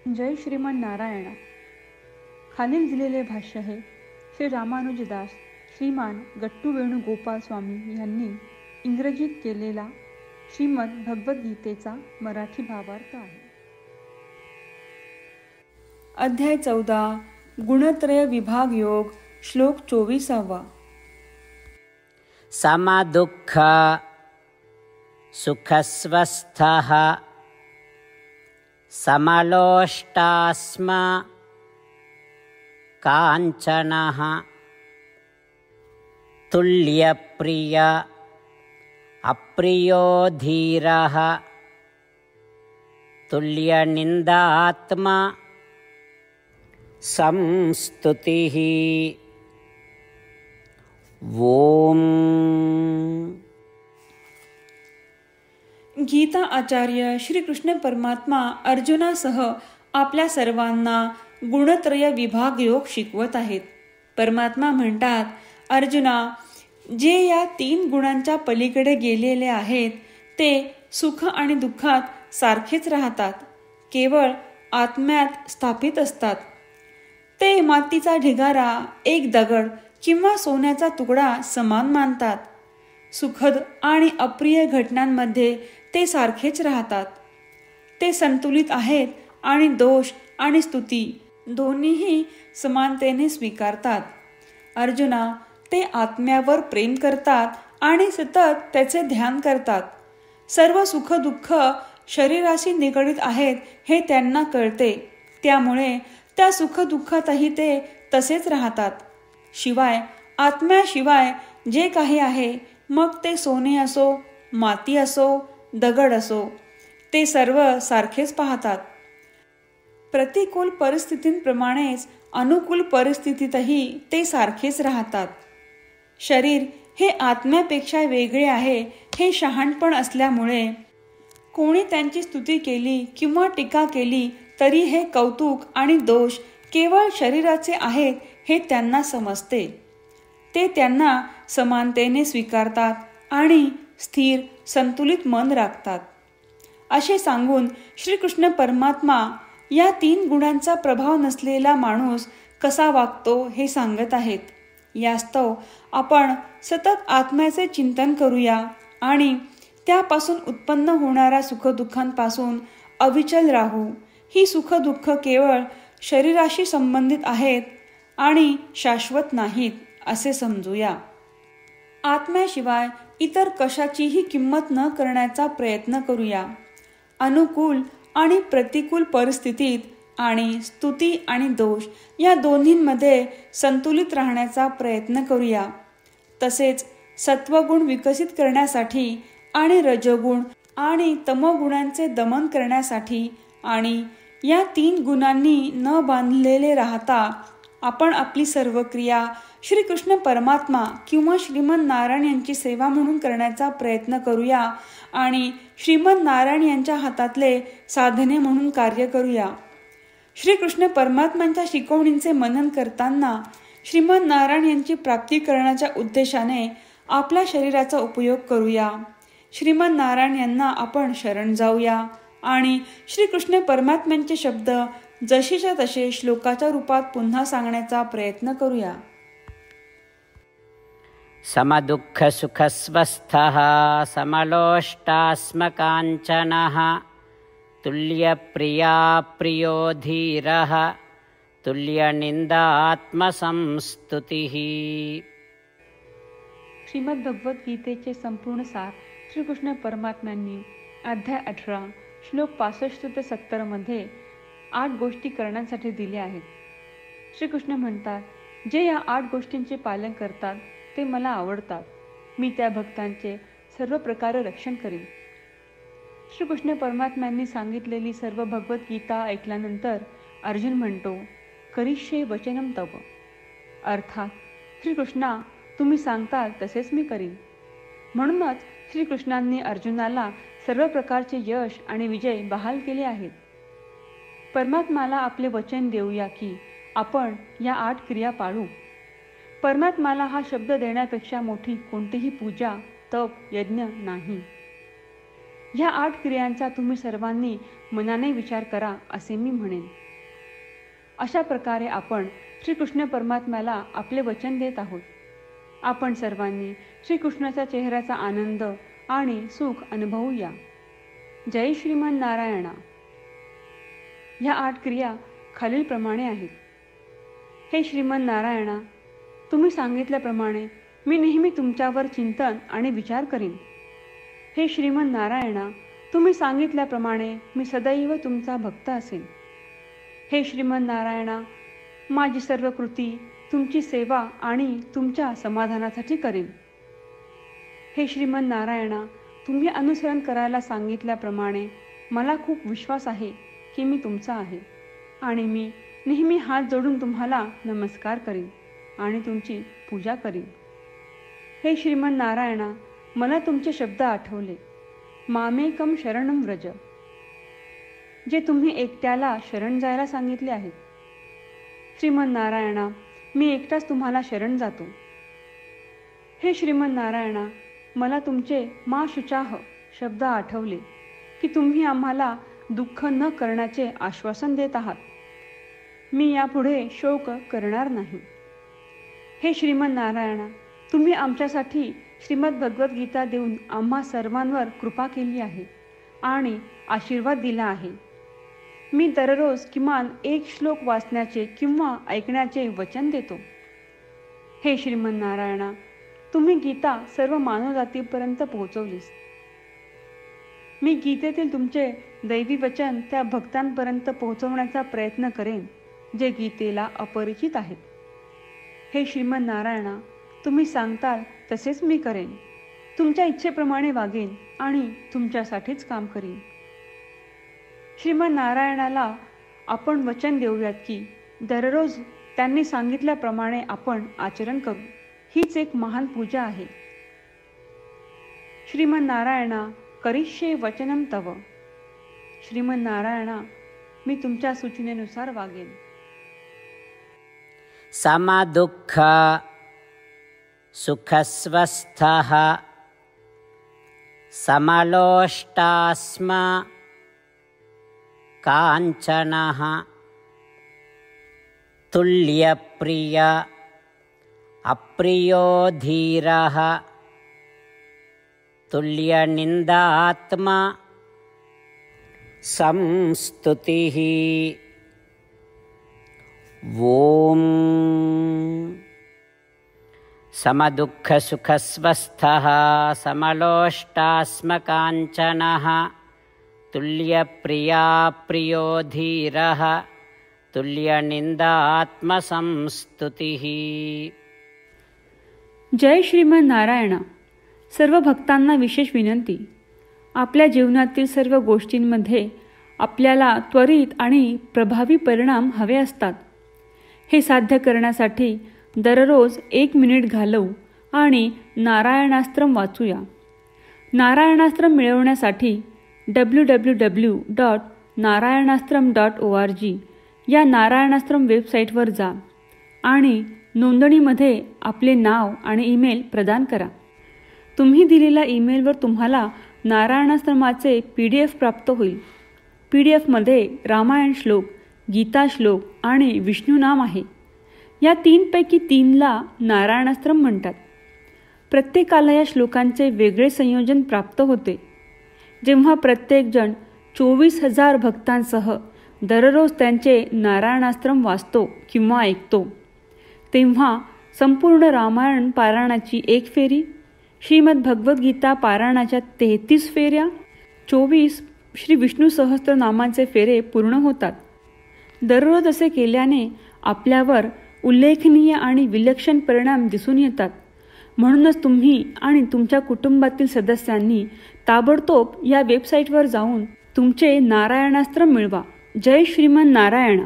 जय श्रीमान नारायण. खालील दिलेले भाष्य हे श्री रामानुजदास श्रीमान गट्टू वेणुगोपाल स्वामी यांनी इंग्रजीत केलेला श्रीमद भगवद्गीतेचा मराठी भावार्थ आहे. अध्याय 14 गुणत्रय विभाग योग श्लोक 24. समदुःख सुखस्वस्थः समलोष्टास्म काञ्चनः तुल्यप्रिय अप्रियो धीरः तुल्यनिन्दात्मा संस्तुतिः. ओम. गीता आचार्य श्रीकृष्ण परमात्मा अर्जुनासह आपल्या सर्वांना गुणत्रय विभाग योग शिकवत आहेत. परमात्मा म्हणतात, अर्जुना, जे या 3 गुणांच्या पलीकडे गेलेले आहेत ते सुख आणि दुःखात सारखेच राहतात, केवळ आत्म्यात स्थापित असतात. ते मातीचा ढिगारा, एक दगड किंवा सोन्याचा तुकडा समान मानतात. सुखद आणि अप्रिय घटनांमध्ये ते सारखेच राहतात. ते संतुलित आहेत आणि दोष आणि स्तुती दोन्हीही समानतेने स्वीकारतात. अर्जुना, ते आत्म्यावर प्रेम करतात आणि सतत त्याचे ध्यान करतात. सर्व सुख दुःख शरीराशी निगडीत आहेत हे त्यांना कळते, त्यामुळे त्या सुख दुःखातही ते तसेच राहतात. शिवाय आत्म्याशिवाय जे काही आहे, मग ते सोने असो, माती असो, दगड असो, ते सर्व सारखेच पाहतात. प्रतिकूल परिस्थितींप्रमाणेच अनुकूल परिस्थितीतही ते सारखेच राहतात. शरीर हे आत्म्यापेक्षा वेगळे आहे हे शहाणपण असल्यामुळे कोणी त्यांची स्तुती केली किंवा टीका केली तरी हे कौतुक आणि दोष केवळ शरीराचे आहेत हे त्यांना समजते. ते त्यांना समानतेने स्वीकारतात आणि स्थिर संतुलित मन राखतात. असे सांगून श्रीकृष्ण परमात्मा या 3 गुणांचा प्रभाव नसलेला माणूस कसा वागतो हे सांगत आहेत. यास्तव आपण सतत आत्म्याचे चिंतन करूया आणि त्यापासून उत्पन्न होणाऱ्या सुखदुःखांपासून अविचल राहू. ही सुखदुःख केवळ शरीराशी संबंधित आहेत आणि शाश्वत नाहीत असे समजूया. आत्म्याशिवाय इतर कशाचीही किंमत न करण्याचा प्रयत्न करूया. अनुकूल आणि प्रतिकूल परिस्थितीत आणि स्तुती आणि दोष या दोन्हींमध्ये संतुलित राहण्याचा प्रयत्न करूया. तसेच सत्वगुण विकसित करण्यासाठी आणि रजोगुण आणि तमोगुणांचे दमन करण्यासाठी आणि या 3 गुणांनी न बांधलेले राहता आपण आपली सर्व क्रिया श्रीकृष्ण परमात्मा किंवा श्रीमन नारायण यांची सेवा म्हणून करण्याचा प्रयत्न करूया आणि श्रीमन नारायण यांच्या हातातले साधने म्हणून कार्य करूया. श्रीकृष्ण परमात्म्यांच्या शिकवणींचे मनन करताना श्रीमन नारायण यांची प्राप्ती करण्याच्या उद्देशाने आपल्या शरीराचा उपयोग करूया. श्रीमन नारायण यांना आपण शरण जाऊया आणि श्रीकृष्ण परमात्म्यांचे शब्द जशीच्या तसे श्लोकाच्या रूपात पुन्हा सांगण्याचा प्रयत्न करूया. समदुःख सुखस्वस्थः समलोष्टास्म काञ्चनः तुल्यप्रिया प्रियो धीरः तुल्यनिन्दात्मा संस्तुतिः. श्रीमद भगवद्गीतेचे संपूर्ण सार श्रीकृष्ण परमात्म्यांनी अध्याय 18 श्लोक 65 ते 70 मध्ये 8 गोष्टी करण्यासाठी दिल्या आहेत. श्रीकृष्ण म्हणतात, जे या 8 गोष्टींचे पालन करतात ते मला आवडतात. मी त्या भक्तांचे सर्व प्रकारे रक्षण करीन. श्रीकृष्ण परमात्म्यांनी सांगितलेली सर्व भगवद्गीता ऐकल्यानंतर अर्जुन म्हणतो, करिष्ये वचनम तव. अर्थात श्रीकृष्णा, तुम्ही सांगताल तसेच मी करीन. म्हणूनच श्रीकृष्णांनी अर्जुनाला सर्व प्रकारचे यश आणि विजय बहाल केले आहेत. परमात्म्याला आपले वचन देऊया की आपण या 8 क्रिया पाळू. परमात्म्याला हा शब्द देण्यापेक्षा मोठी कोणतीही पूजा, तप, यज्ञ नाही. ह्या 8 क्रियांचा तुम्ही सर्वांनी मनाने विचार करा असे मी म्हणेन. अशा प्रकारे आपण श्रीकृष्ण परमात्म्याला आपले वचन देत आहोत. आपण सर्वांनी श्रीकृष्णाच्या चेहऱ्याचा आनंद आणि सुख अनुभवूया. जय श्रीमन नारायणा. ह्या 8 क्रिया खालीलप्रमाणे आहेत. हे श्रीमन नारायणा, तुम्ही सांगितल्याप्रमाणे मी नेहमी तुमच्यावर चिंतन आणि विचार करीन. हे श्रीमन नारायणा, तुम्ही सांगितल्याप्रमाणे मी सदैव तुमचा भक्त असेन. हे श्रीमन नारायणा, माझी सर्व कृती तुमची सेवा आणि तुमच्या समाधानासाठी करेन. हे श्रीमन नारायणा, तुम्ही अनुसरण करायला सांगितल्याप्रमाणे मला खूप विश्वास आहे की मी तुमचा आहे आणि मी नेहमी हात जोडून तुम्हाला नमस्कार करीन आणि तुमची पूजा करीन. हे श्रीमन नारायणा, मला तुमचे शब्द आठवले. मामेकम शरणम व्रज, जे तुम्ही एकट्याला शरण जायला सांगितले आहेत. श्रीमन नारायणा, मी एकटाच तुम्हाला शरण जातो. हे श्रीमन नारायणा, मला तुमचे मा शुचाह शब्द आठवले की तुम्ही आम्हाला दुःख न करण्याचे आश्वासन देत आहात. मी यापुढे शोक करणार नाही. हे श्रीमन नारायणा, तुम्ही आमच्यासाठी श्रीमद भगवद्गीता देऊन आम्हा सर्वांवर कृपा केली आहे आणि आशीर्वाद दिला आहे. मी दररोज किमान 1 श्लोक वाचण्याचे किंवा ऐकण्याचे वचन देतो. हे श्रीमन नारायणा, तुम्ही गीता सर्व मानवजातीपर्यंत पोहोचवलीस. मी गीतेतील तुमचे दैवी वचन त्या भक्तांपर्यंत पोहोचवण्याचा प्रयत्न करेन जे गीतेला अपरिचित आहेत. हे श्रीमन नारायणा, तुम्ही सांगताल तसेच मी करेन. तुमच्या इच्छेप्रमाणे वागेन आणि तुमच्यासाठीच काम करीन. श्रीमन नारायणाला आपण वचन देऊयात की दररोज त्यांनी सांगितल्याप्रमाणे आपण आचरण करू. हीच एक महान पूजा आहे. श्रीमन नारायणा, करिष्ये वचनम तव. श्रीमन नारायणा, मी तुमच्या सूचनेनुसार वागेन. समदुःख सुखस्वस्थः समलोष्टास्म काञ्चनः तुल्यप्रिय अप्रियो धीरः तुल्यनिन्दात्मा संस्तुतिः. ॐ समदुःखसुखस्वस्थः समलोष्टास्मकाञ्चनः तुल्यप्रियाप्रियो धीरः तुल्यनिन्दात्मसंस्तुतिः. जय श्रीमन नारायणा. सर्व भक्तांना विशेष विनंती. आपल्या जीवनातील सर्व गोष्टींमध्ये आपल्याला त्वरित आणि प्रभावी परिणाम हवे असतात. हे साध्य करण्यासाठी दररोज 1 मिनिट घालवू आणि नारायणास्त्रम वाचूया. नारायणास्त्रम मिळवण्यासाठी www.narayanaastram.org या नारायणास्त्रम वेबसाईटवर जा आणि नोंदणीमध्ये आपले नाव आणि ईमेल प्रदान करा. तुम्ही दिलेल्या ईमेलवर तुम्हाला नारायणास्त्रमाचे PDF प्राप्त होईल. PDFमध्ये रामायण श्लोक, गीता श्लोक आणि विष्णू नाम आहे. या 3 पैकी 3ला नारायणास्त्रम म्हणतात. प्रत्येकाला या श्लोकांचे वेगळे संयोजन प्राप्त होते. जेव्हा प्रत्येकजण 24,000 भक्तांसह दररोज त्यांचे नारायणास्त्रम वाचतो किंवा ऐकतो, तेव्हा संपूर्ण रामायण पारायणाची 1 फेरी, श्रीमद भगवद्गीता पारायणाच्या 33 फेऱ्या, 24 श्री विष्णू सहस्त्रनामांचे फेरे पूर्ण होतात. दररोज असे केल्याने आपल्यावर उल्लेखनीय आणि विलक्षण परिणाम दिसून येतात. म्हणूनच तुम्ही आणि तुमच्या कुटुंबातील सदस्यांनी ताबडतोब या वेबसाईटवर जाऊन तुमचे नारायणास्त्र मिळवा. जय श्रीमन नारायणा.